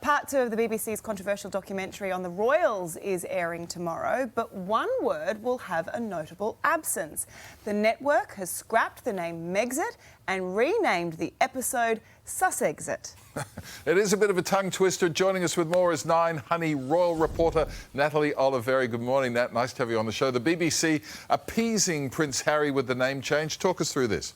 Part 2 of the BBC's controversial documentary on the royals is airing tomorrow, but one word will have a notable absence. The network has scrapped the name Megxit and renamed the episode Sussexit. It is a bit of a tongue twister. Joining us with more is 9Honey royal reporter Natalie Oliveri. Good morning, Nat. Nice to have you on the show. The BBC appeasing Prince Harry with the name change. Talk us through this.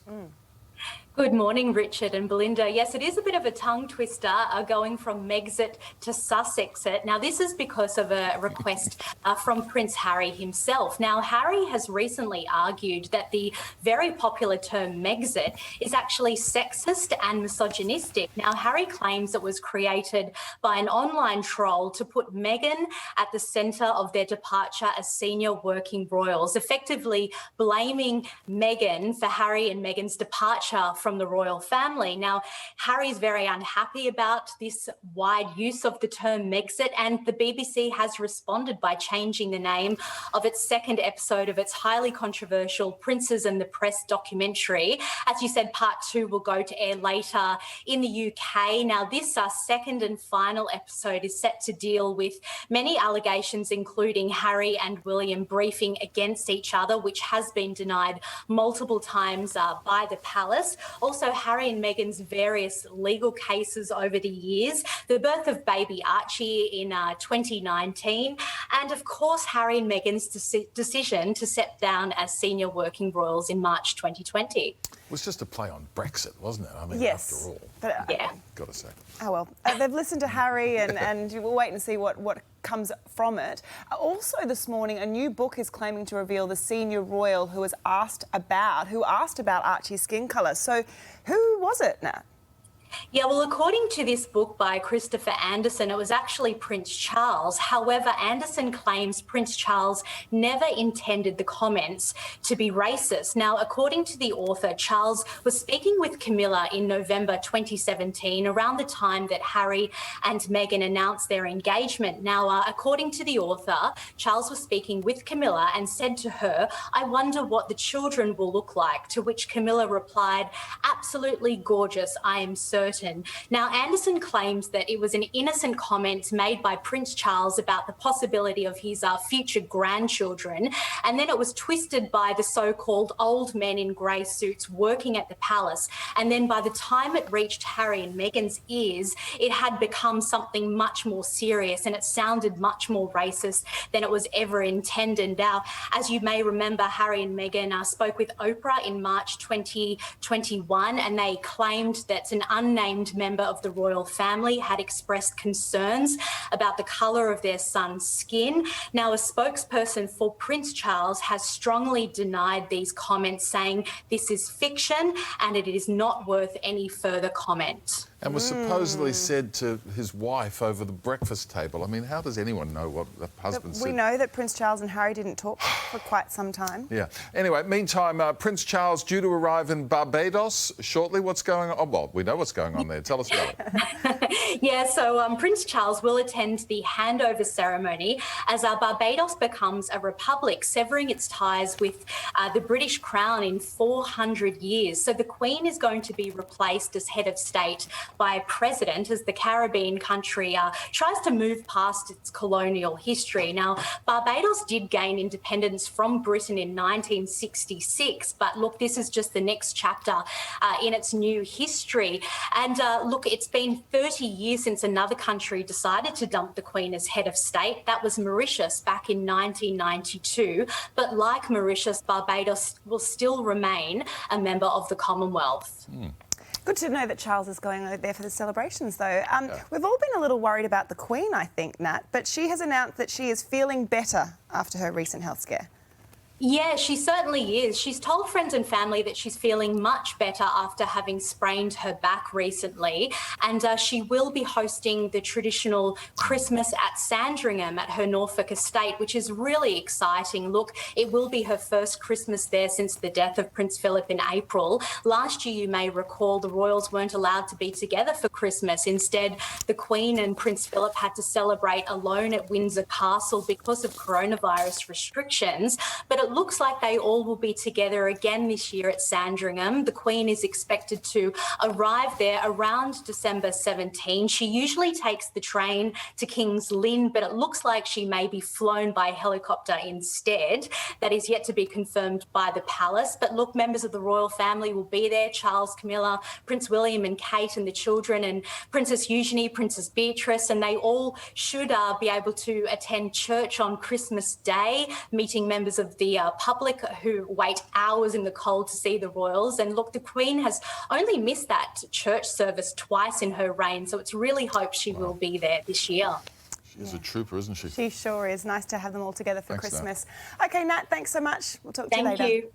Good morning, Richard and Belinda. Yes, it is a bit of a tongue twister going from Megxit to Sussexit. Now, this is because of a request from Prince Harry himself. Now, Harry has recently argued that the very popular term Megxit is actually sexist and misogynistic. Now, Harry claims it was created by an online troll to put Meghan at the centre of their departure as senior working royals, effectively blaming Meghan for Harry and Meghan's departure from the royal family. Now, Harry's very unhappy about this wide use of the term Megxit, and the BBC has responded by changing the name of its second episode of its highly controversial Princes and the Press documentary. As you said, part 2 will go to air later in the UK. Now, this second and final episode is set to deal with many allegations, including Harry and William briefing against each other, which has been denied multiple times by the palace. Also, Harry and Meghan's various legal cases over the years, the birth of baby Archie in 2019, and of course, Harry and Meghan's decision to step down as senior working royals in March 2020. It was just a play on Brexit, wasn't it? I mean, Yes, after all. but, Yeah. Got to say. Oh, well, they've listened to Harry and we'll wait and see what comes from it. Also this morning, a new book is claiming to reveal the senior royal who asked about Archie's skin colour. So who was it, Nat? Yeah, well, according to this book by Christopher Anderson, it was actually Prince Charles. However, Anderson claims Prince Charles never intended the comments to be racist. Now, according to the author, Charles was speaking with Camilla in November 2017, around the time that Harry and Meghan announced their engagement. Now, according to the author, Charles was speaking with Camilla and said to her, "I wonder what the children will look like," to which Camilla replied, "Absolutely gorgeous, I am certain." Now, Anderson claims that it was an innocent comment made by Prince Charles about the possibility of his future grandchildren, and then it was twisted by the so-called old men in grey suits working at the palace, and then by the time it reached Harry and Meghan's ears, it had become something much more serious, and it sounded much more racist than it was ever intended. Now, as you may remember, Harry and Meghan spoke with Oprah in March 2021, and they claimed that an unnamed member of the royal family had expressed concerns about the colour of their son's skin. Now, a spokesperson for Prince Charles has strongly denied these comments, saying this is fiction and it is not worth any further comment. And was supposedly said to his wife over the breakfast table. I mean, how does anyone know what the husband said? We know that Prince Charles and Harry didn't talk for quite some time. Yeah. Anyway, meantime, Prince Charles due to arrive in Barbados shortly. What's going on? Oh, well, we know what's going on there. Tell us about it. Yeah, so Prince Charles will attend the handover ceremony as Barbados becomes a republic, severing its ties with the British Crown in 400 years. So the Queen is going to be replaced as head of state by a president as the Caribbean country tries to move past its colonial history. Now, Barbados did gain independence from Britain in 1966, but look, this is just the next chapter in its new history. And look, it's been 30 years since another country decided to dump the Queen as head of state. That was Mauritius back in 1992. But like Mauritius, Barbados will still remain a member of the Commonwealth. Good to know that Charles is going over there for the celebrations, though. We've all been a little worried about the Queen, I think, Nat, but she has announced that she is feeling better after her recent health scare. Yeah, she certainly is. She's told friends and family that she's feeling much better after having sprained her back recently, and she will be hosting the traditional Christmas at Sandringham at her Norfolk estate, which is really exciting. Look, it will be her first Christmas there since the death of Prince Philip in April. Last year, you may recall, the royals weren't allowed to be together for Christmas. Instead, the Queen and Prince Philip had to celebrate alone at Windsor Castle because of coronavirus restrictions. But it it looks like they all will be together again this year at Sandringham. The Queen is expected to arrive there around December 17. She usually takes the train to King's Lynn, but it looks like she may be flown by helicopter instead. That is yet to be confirmed by the palace. But look, members of the royal family will be there: Charles, Camilla, Prince William and Kate and the children, and Princess Eugenie, Princess Beatrice, and they all should be able to attend church on Christmas Day, meeting members of the public who wait hours in the cold to see the royals. And look, the Queen has only missed that church service twice in her reign, so it's really hoped she will be there this year. She's a trooper, isn't she? She sure is. Nice to have them all together for Thanks, Christmas. OK, Nat, thanks so much. We'll talk to you later. Thank you.